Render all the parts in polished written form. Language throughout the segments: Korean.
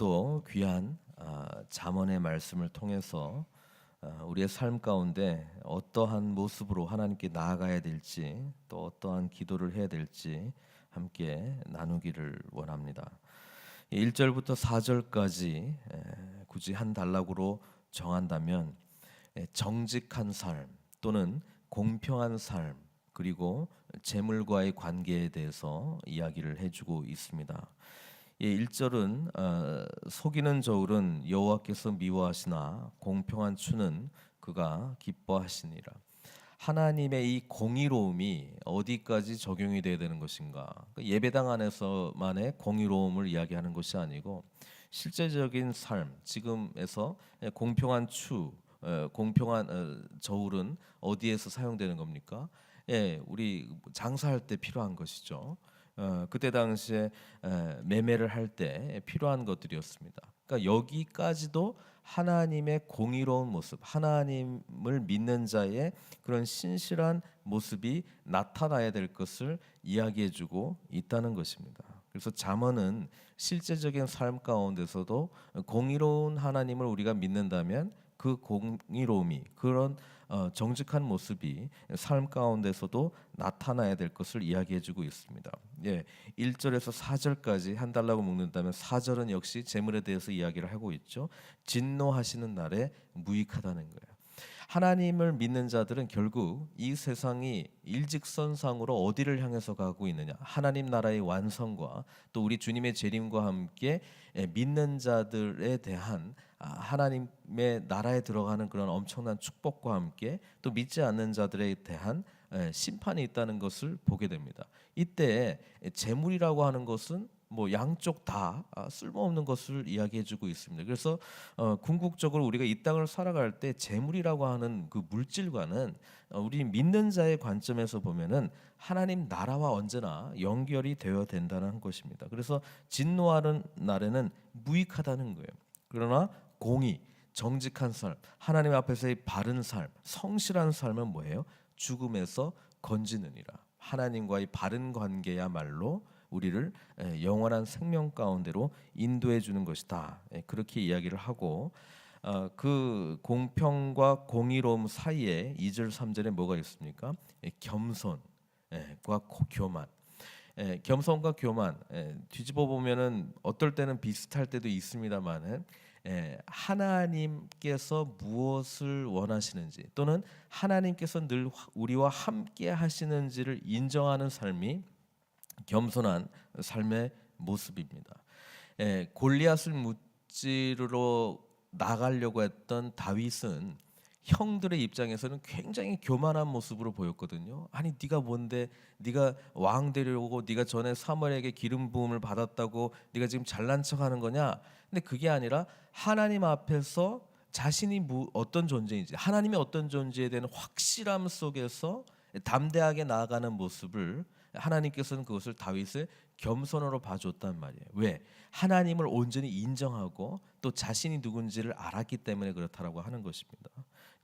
또 귀한 잠언의 말씀을 통해서 우리의 삶 가운데 어떠한 모습으로 하나님께 나아가야 될지 또 어떠한 기도를 해야 될지 함께 나누기를 원합니다. 1절부터 4절까지 굳이 한 단락으로 정한다면 정직한 삶 또는 공평한 삶 그리고 재물과의 관계에 대해서 이야기를 해주고 있습니다. 1절은 속이는 저울은 여호와께서 미워하시나 공평한 추는 그가 기뻐하시니라. 하나님의 이 공의로움이 어디까지 적용이 돼야 되는 것인가? 예배당 안에서만의 공의로움을 이야기하는 것이 아니고 실제적인 삶, 지금에서 공평한 추, 공평한 저울은 어디에서 사용되는 겁니까? 우리 장사할 때 필요한 것이죠. 그때 당시에 매매를 할 때 필요한 것들이었습니다. 그러니까 여기까지도 하나님의 공의로운 모습, 하나님을 믿는 자의 그런 신실한 모습이 나타나야 될 것을 이야기해주고 있다는 것입니다. 그래서 잠언은 실제적인 삶 가운데서도 공의로운 하나님을 우리가 믿는다면 그 공의로움이 그런 정직한 모습이 삶 가운데서도 나타나야 될 것을 이야기해주고 있습니다. 1절에서 4절까지 한 달라고 묶는다면 4절은 역시 재물에 대해서 이야기를 하고 있죠. 진노하시는 날에 무익하다는 거예요. 하나님을 믿는 자들은 결국 이 세상이 일직선상으로 어디를 향해서 가고 있느냐, 하나님 나라의 완성과 또 우리 주님의 재림과 함께 믿는 자들에 대한 하나님의 나라에 들어가는 그런 엄청난 축복과 함께 또 믿지 않는 자들에 대한 심판이 있다는 것을 보게 됩니다. 이때 재물이라고 하는 것은 양쪽 다 쓸모없는 것을 이야기해주고 있습니다. 그래서 궁극적으로 우리가 이 땅을 살아갈 때 재물이라고 하는 그 물질과는 우리 믿는 자의 관점에서 보면은 하나님 나라와 언제나 연결이 되어야 된다는 것입니다. 그래서 진노하는 날에는 무익하다는 거예요. 그러나 공의, 정직한 삶, 하나님 앞에서의 바른 삶, 성실한 삶은 뭐예요? 죽음에서 건지느니라. 하나님과의 바른 관계야말로 우리를 영원한 생명 가운데로 인도해 주는 것이다. 그렇게 이야기를 하고 그 공평과 공의로움 사이에 2절 3절에 뭐가 있습니까? 겸손과 교만. 겸손과 교만 뒤집어 보면은 어떨 때는 비슷할 때도 있습니다만은 하나님께서 무엇을 원하시는지 또는 하나님께서 늘 우리와 함께 하시는지를 인정하는 삶이 겸손한 삶의 모습입니다. 골리앗을 무찌르러 나가려고 했던 다윗은 형들의 입장에서는 굉장히 교만한 모습으로 보였거든요. 아니 네가 뭔데, 네가 왕 되려고, 네가 전에 사무엘에게 기름 부음을 받았다고 네가 지금 잘난 척하는 거냐? 근데 그게 아니라 하나님 앞에서 자신이 어떤 존재인지, 하나님의 어떤 존재에 대한 확실함 속에서 담대하게 나아가는 모습을 하나님께서는 그것을 다윗의 겸손으로 봐줬단 말이에요. 왜? 하나님을 온전히 인정하고 또 자신이 누군지를 알았기 때문에 그렇다라고 하는 것입니다.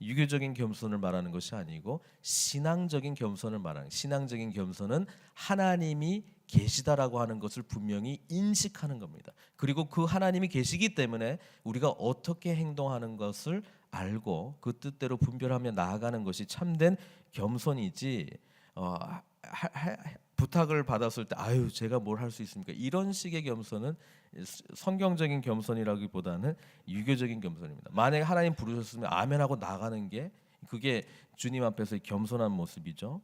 유교적인 겸손을 말하는 것이 아니고 신앙적인 겸손을 말하는, 신앙적인 겸손은 하나님이 계시다라고 하는 것을 분명히 인식하는 겁니다. 그리고 그 하나님이 계시기 때문에 우리가 어떻게 행동하는 것을 알고 그 뜻대로 분별하며 나아가는 것이 참된 겸손이지, 부탁을 받았을 때 아유 제가 뭘 할 수 있습니까? 이런 식의 겸손은 성경적인 겸손이라기보다는 유교적인 겸손입니다. 만약에 하나님 부르셨으면 아멘하고 나가는 게 그게 주님 앞에서의 겸손한 모습이죠.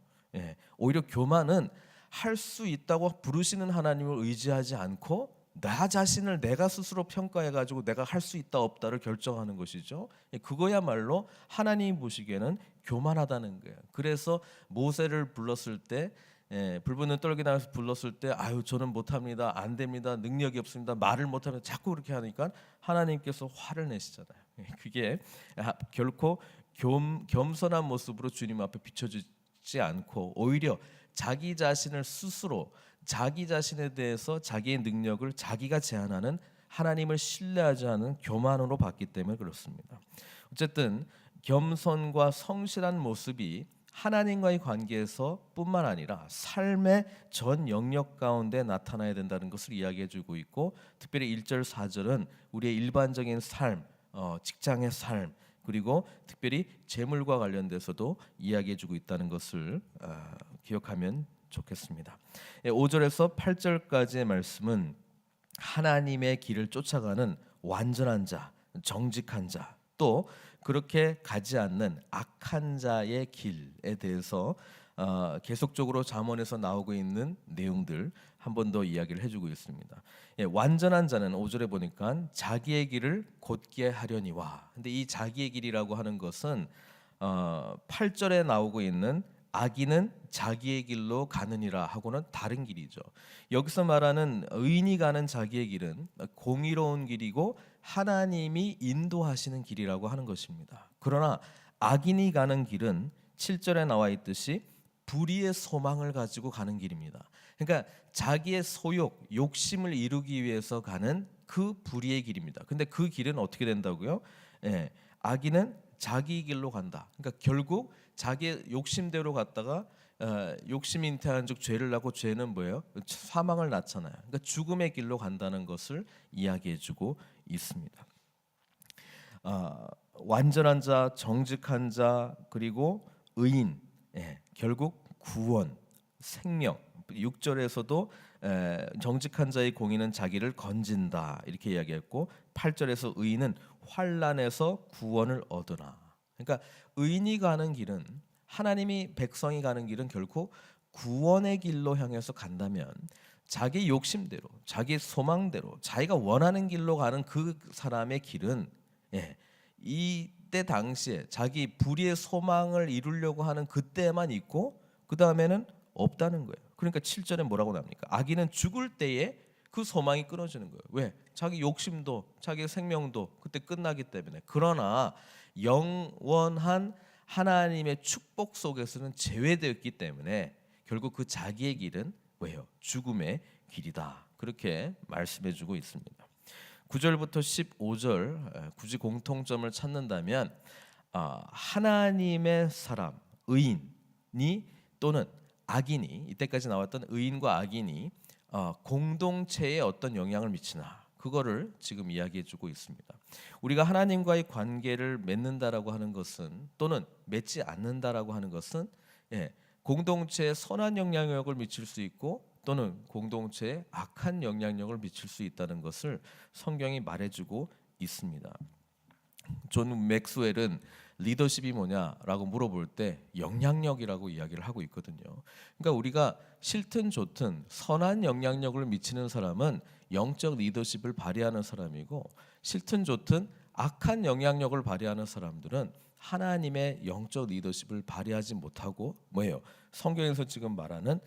오히려 교만은 할 수 있다고 부르시는 하나님을 의지하지 않고 나 자신을 내가 스스로 평가해가지고 내가 할 수 있다 없다를 결정하는 것이죠. 그거야말로 하나님이 보시기에는 교만하다는 거예요. 그래서 모세를 불렀을 때 불붙는 떨기나에서 불렀을 때 아유 저는 못합니다, 안 됩니다, 능력이 없습니다, 말을 못합니다, 자꾸 그렇게 하니까 하나님께서 화를 내시잖아요. 그게 결코 겸손한 모습으로 주님 앞에 비춰주지 않고 오히려 자기 자신을 스스로 자기 자신에 대해서 자기의 능력을 자기가 제한하는, 하나님을 신뢰하지 않은 교만으로 봤기 때문에 그렇습니다. 어쨌든 겸손과 성실한 모습이 하나님과의 관계에서 뿐만 아니라 삶의 전 영역 가운데 나타나야 된다는 것을 이야기해 주고 있고, 특별히 1절 4절은 우리의 일반적인 삶, 직장의 삶, 그리고 특별히 재물과 관련돼서도 이야기해 주고 있다는 것을 기억하면 좋겠습니다. 5절에서 8절까지의 말씀은 하나님의 길을 쫓아가는 완전한 자, 정직한 자, 또 그렇게 가지 않는 악한 자의 길에 대해서 계속적으로 잠언에서 나오고 있는 내용들 한 번 더 이야기를 해주고 있습니다. 완전한 자는 5절에 보니까 자기의 길을 곧게 하려니와. 근데 이 자기의 길이라고 하는 것은 8절에 나오고 있는 악인은 자기의 길로 가느니라 하고는 다른 길이죠. 여기서 말하는 의인이 가는 자기의 길은 공의로운 길이고 하나님이 인도하시는 길이라고 하는 것입니다. 그러나 악인이 가는 길은 7절에 나와 있듯이 불의의 소망을 가지고 가는 길입니다. 그러니까 자기의 소욕, 욕심을 이루기 위해서 가는 그 불의의 길입니다. 근데 그 길은 어떻게 된다고요? 악인은 자기 길로 간다. 그러니까 결국 자기의 욕심대로 갔다가 욕심 잉태한 즉 죄를 낳고, 죄는 뭐예요? 사망을 낳잖아요. 그러니까 죽음의 길로 간다는 것을 이야기해주고 있습니다. 완전한 자, 정직한 자, 그리고 의인, 결국 구원, 생명. 6절에서도 정직한 자의 공의는 자기를 건진다 이렇게 이야기했고, 8절에서 의인은 환난에서 구원을 얻으나. 그러니까 의인이 가는 길은, 하나님이 백성이 가는 길은 결코 구원의 길로 향해서 간다면 자기 욕심대로, 자기 소망대로, 자기가 원하는 길로 가는 그 사람의 길은 이때 당시에 자기 불의의 소망을 이루려고 하는 그때만 있고 그 다음에는 없다는 거예요. 그러니까 7절에 뭐라고 나옵니까? 악인은 죽을 때에 그 소망이 끊어지는 거예요. 왜? 자기 욕심도, 자기 생명도 그때 끝나기 때문에. 그러나 영원한 하나님의 축복 속에서는 제외되었기 때문에 결국 그 자기의 길은 왜요? 죽음의 길이다. 그렇게 말씀해주고 있습니다. 9절부터 15절 굳이 공통점을 찾는다면 하나님의 사람, 의인이 또는 악인이, 이때까지 나왔던 의인과 악인이 공동체에 어떤 영향을 미치나, 그거를 지금 이야기해주고 있습니다. 우리가 하나님과의 관계를 맺는다라고 하는 것은, 또는 맺지 않는다라고 하는 것은 공동체에 선한 영향력을 미칠 수 있고 또는 공동체에 악한 영향력을 미칠 수 있다는 것을 성경이 말해주고 있습니다. 존 맥스웰은 리더십이 뭐냐라고 물어볼 때 영향력이라고 이야기를 하고 있거든요. 그러니까 우리가 싫든 좋든 선한 영향력을 미치는 사람은 영적 리더십을 발휘하는 사람이고, 싫든 좋든 악한 영향력을 발휘하는 사람들은 하나님의 영적 리더십을 발휘하지 못하고 뭐예요? 성경에서 지금 말하는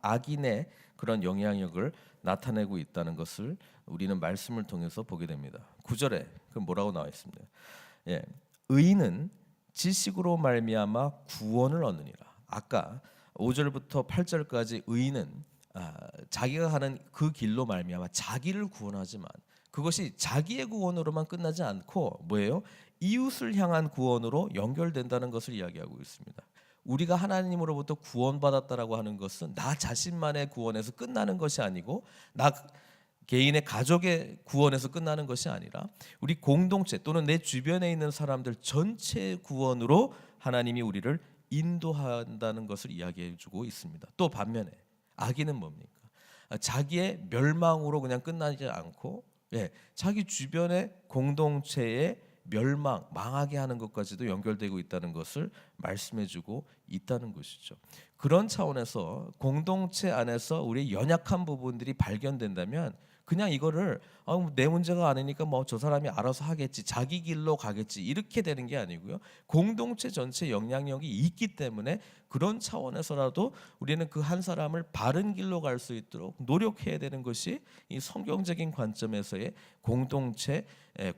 악인의 그런 영향력을 나타내고 있다는 것을 우리는 말씀을 통해서 보게 됩니다. 9절에 그 뭐라고 나와 있습니다. 의인은 지식으로 말미암아 구원을 얻느니라. 아까 5절부터 8절까지 의인은 자기가 가는 그 길로 말미암아 자기를 구원하지만 그것이 자기의 구원으로만 끝나지 않고 뭐예요? 이웃을 향한 구원으로 연결된다는 것을 이야기하고 있습니다. 우리가 하나님으로부터 구원받았다라고 하는 것은 나 자신만의 구원에서 끝나는 것이 아니고, 나 개인의 가족의 구원에서 끝나는 것이 아니라 우리 공동체 또는 내 주변에 있는 사람들 전체의 구원으로 하나님이 우리를 인도한다는 것을 이야기해주고 있습니다. 또 반면에 악인은 뭡니까? 자기의 멸망으로 그냥 끝나지 않고 자기 주변의 공동체의 멸망, 망하게 하는 것까지도 연결되고 있다는 것을 말씀해주고 있다는 것이죠. 그런 차원에서 공동체 안에서 우리의 연약한 부분들이 발견된다면 그냥 이거를 내 문제가 아니니까 뭐 저 사람이 알아서 하겠지, 자기 길로 가겠지, 이렇게 되는 게 아니고요. 공동체 전체 영향력이 있기 때문에 그런 차원에서라도 우리는 그 한 사람을 바른 길로 갈 수 있도록 노력해야 되는 것이 이 성경적인 관점에서의 공동체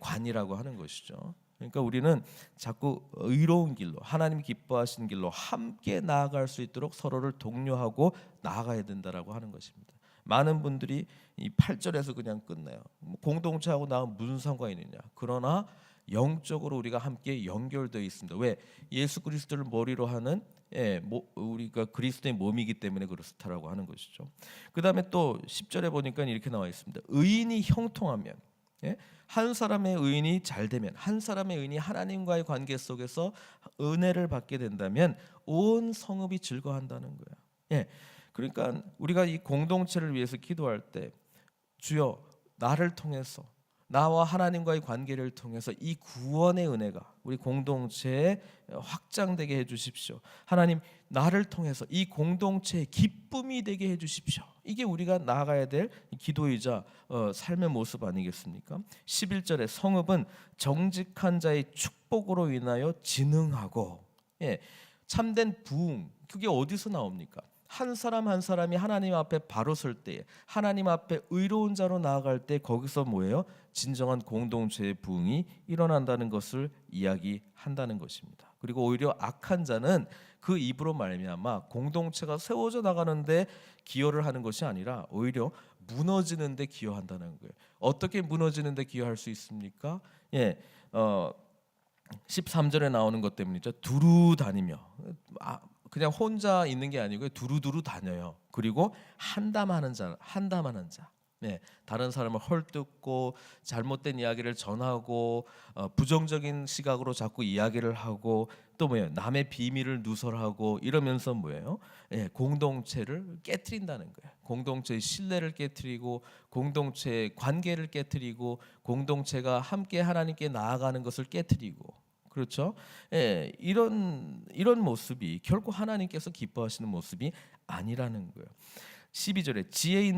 관이라고 하는 것이죠. 그러니까 우리는 자꾸 의로운 길로, 하나님이 기뻐하시는 길로 함께 나아갈 수 있도록 서로를 독려하고 나아가야 된다라고 하는 것입니다. 많은 분들이 이 8절에서 그냥 끝내요. 공동체하고 나하고 무슨 상관이 있느냐. 그러나 영적으로 우리가 함께 연결되어 있습니다. 왜? 예수 그리스도를 머리로 하는 우리가 그리스도의 몸이기 때문에 그렇다라고 하는 것이죠. 그 다음에 또 10절에 보니까 이렇게 나와 있습니다. 의인이 형통하면, 한 사람의 의인이 잘 되면, 한 사람의 의인이 하나님과의 관계 속에서 은혜를 받게 된다면 온 성읍이 즐거워한다는 거예요. 그러니까 우리가 이 공동체를 위해서 기도할 때 주여 나를 통해서, 나와 하나님과의 관계를 통해서 이 구원의 은혜가 우리 공동체에 확장되게 해주십시오. 하나님, 나를 통해서 이 공동체의 기쁨이 되게 해주십시오. 이게 우리가 나아가야 될 기도이자 삶의 모습 아니겠습니까? 11절에 성읍은 정직한 자의 축복으로 인하여 진흥하고, 참된 부흥, 그게 어디서 나옵니까? 한 사람 한 사람이 하나님 앞에 바로 설 때에, 하나님 앞에 의로운 자로 나아갈 때 거기서 뭐예요? 진정한 공동체의 부흥이 일어난다는 것을 이야기한다는 것입니다. 그리고 오히려 악한 자는 그 입으로 말미암아 공동체가 세워져 나가는데 기여를 하는 것이 아니라 오히려 무너지는데 기여한다는 거예요. 어떻게 무너지는데 기여할 수 있습니까? 13절에 나오는 것 때문이죠. 두루 다니며, 그냥 혼자 있는 게 아니고 두루두루 다녀요. 그리고 한담하는 자. 다른 사람을 헐뜯고 잘못된 이야기를 전하고 부정적인 시각으로 자꾸 이야기를 하고 또 뭐예요? 남의 비밀을 누설하고 이러면서 뭐예요? 공동체를 깨트린다는 거예요. 공동체의 신뢰를 깨트리고 공동체의 관계를 깨트리고 공동체가 함께 하나님께 나아가는 것을 깨트리고, 그렇죠? 이런 모습이 결코 하나님께서 기뻐하시는 모습이 아니라는 거예요. 12절에 지혜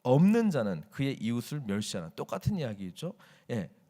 없는 자는 그의 이웃을 멸시하는, 똑같은 이야기죠.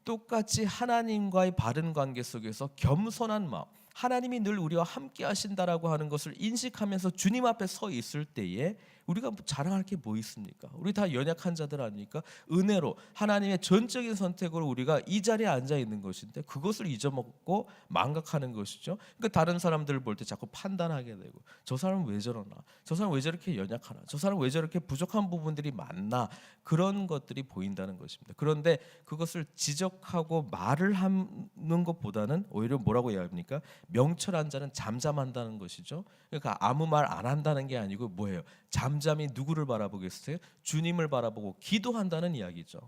똑같이 하나님과의 바른 관계 속에서 겸손한 마음, 하나님이 늘 우리와 함께 하신다라고 하는 것을 인식하면서 주님 앞에 서 있을 때에 우리가 자랑할 게 뭐 있습니까? 우리 다 연약한 자들 아닙니까? 은혜로 하나님의 전적인 선택으로 우리가 이 자리에 앉아 있는 것인데 그것을 잊어먹고 망각하는 것이죠. 그러니까 다른 사람들을 볼 때 자꾸 판단하게 되고, 저 사람은 왜 저러나, 저 사람은 왜 저렇게 연약하나, 저 사람은 왜 저렇게 부족한 부분들이 많나, 그런 것들이 보인다는 것입니다. 그런데 그것을 지적하고 말을 하는 것보다는 오히려 뭐라고 이야기합니까? 명철한 자는 잠잠한다는 것이죠. 그러니까 아무 말 안 한다는 게 아니고 뭐예요? 잠잠히 누구를 바라보겠어요? 주님을 바라보고 기도한다는 이야기죠.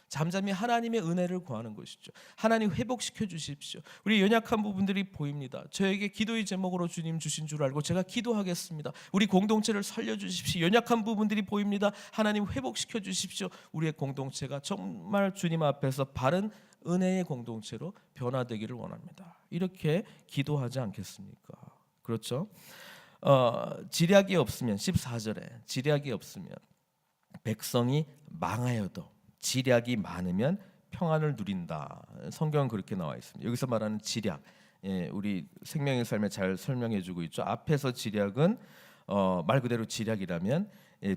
잠잠히 하나님의 은혜를 구하는 것이죠. 하나님 회복시켜 주십시오. 우리 연약한 부분들이 보입니다. 저에게 기도의 제목으로 주님 주신 줄 알고 제가 기도하겠습니다. 우리 공동체를 살려주십시오. 연약한 부분들이 보입니다. 하나님 회복시켜 주십시오. 우리의 공동체가 정말 주님 앞에서 바른 은혜의 공동체로 변화되기를 원합니다. 이렇게 기도하지 않겠습니까? 그렇죠? 지략이 없으면, 14절에 지략이 없으면 백성이 망하여도 지략이 많으면 평안을 누린다. 성경은 그렇게 나와 있습니다. 여기서 말하는 지략, 우리 생명의 삶에 잘 설명해주고 있죠. 앞에서 지략은 말 그대로 지략이라면,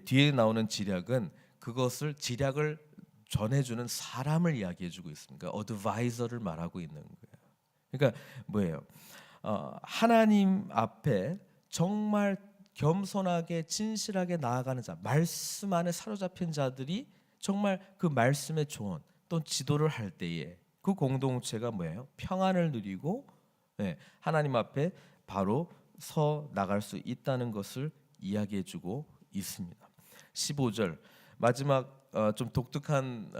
뒤에 나오는 지략은 그것을 지략을 전해주는 사람을 이야기해주고 있습니다. 어드바이저를 말하고 있는 거예요. 그러니까 뭐예요? 하나님 앞에 정말 겸손하게 진실하게 나아가는 자, 말씀 안에 사로잡힌 자들이 정말 그 말씀의 조언 또 지도를 할 때에 그 공동체가 뭐예요? 평안을 누리고 하나님 앞에 바로 서 나갈 수 있다는 것을 이야기해주고 있습니다. 15절 마지막 좀 독특한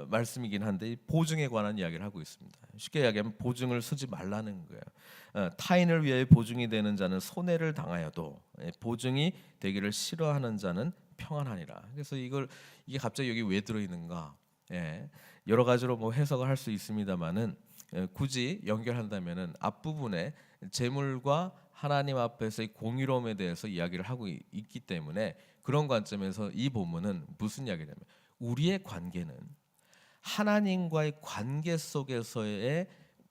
말씀이긴 한데 보증에 관한 이야기를 하고 있습니다. 쉽게 이야기하면 보증을 쓰지 말라는 거예요. 타인을 위해 보증이 되는 자는 손해를 당하여도 보증이 되기를 싫어하는 자는 평안하니라. 그래서 이게 갑자기 여기 왜 들어있는가? 여러 가지로 뭐 해석을 할 수 있습니다만은 굳이 연결한다면은 앞부분에 재물과 하나님 앞에서의 공의로움에 대해서 이야기를 하고 있기 때문에 그런 관점에서 이 본문은 무슨 이야기냐면 우리의 관계는 하나님과의 관계 속에서의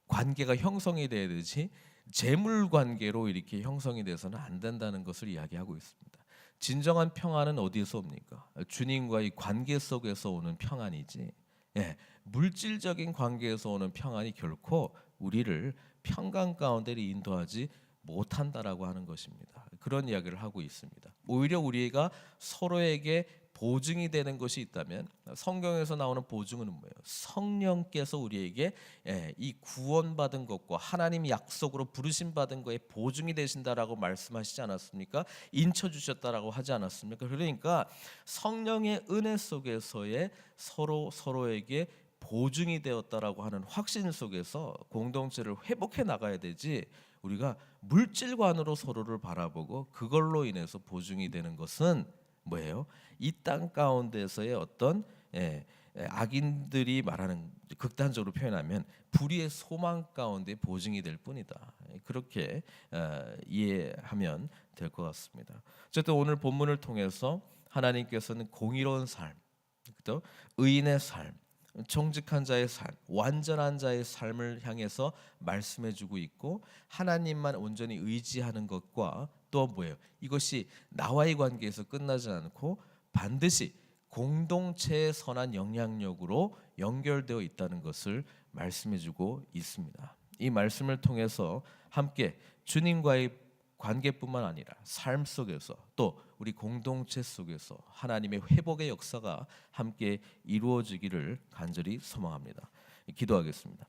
관계가 형성이 돼야 되지 재물 관계로 이렇게 형성이 돼서는 안 된다는 것을 이야기하고 있습니다. 진정한 평안은 어디에서 옵니까? 주님과의 관계 속에서 오는 평안이지 물질적인 관계에서 오는 평안이 결코 우리를 평강 가운데 인도하지 못한다라고 하는 것입니다. 그런 이야기를 하고 있습니다. 오히려 우리가 서로에게 보증이 되는 것이 있다면 성경에서 나오는 보증은 뭐예요? 성령께서 우리에게 이 구원받은 것과 하나님 약속으로 부르심 받은 것에 보증이 되신다라고 말씀하시지 않았습니까? 인쳐 주셨다라고 하지 않았습니까? 그러니까 성령의 은혜 속에서의 서로에게 보증이 되었다라고 하는 확신 속에서 공동체를 회복해 나가야 되지, 우리가 물질관으로 서로를 바라보고 그걸로 인해서 보증이 되는 것은 뭐예요? 이 땅 가운데서의 어떤 악인들이 말하는, 극단적으로 표현하면 불의의 소망 가운데 보증이 될 뿐이다. 그렇게 이해하면 될 것 같습니다. 어쨌든 오늘 본문을 통해서 하나님께서는 공의로운 삶, 또 의인의 삶, 정직한 자의 삶, 완전한 자의 삶을 향해서 말씀해주고 있고, 하나님만 온전히 의지하는 것과 또 뭐예요? 이것이 나와의 관계에서 끝나지 않고 반드시 공동체의 선한 영향력으로 연결되어 있다는 것을 말씀해주고 있습니다. 이 말씀을 통해서 함께 주님과의 관계뿐만 아니라 삶 속에서 또 우리 공동체 속에서 하나님의 회복의 역사가 함께 이루어지기를 간절히 소망합니다. 기도하겠습니다.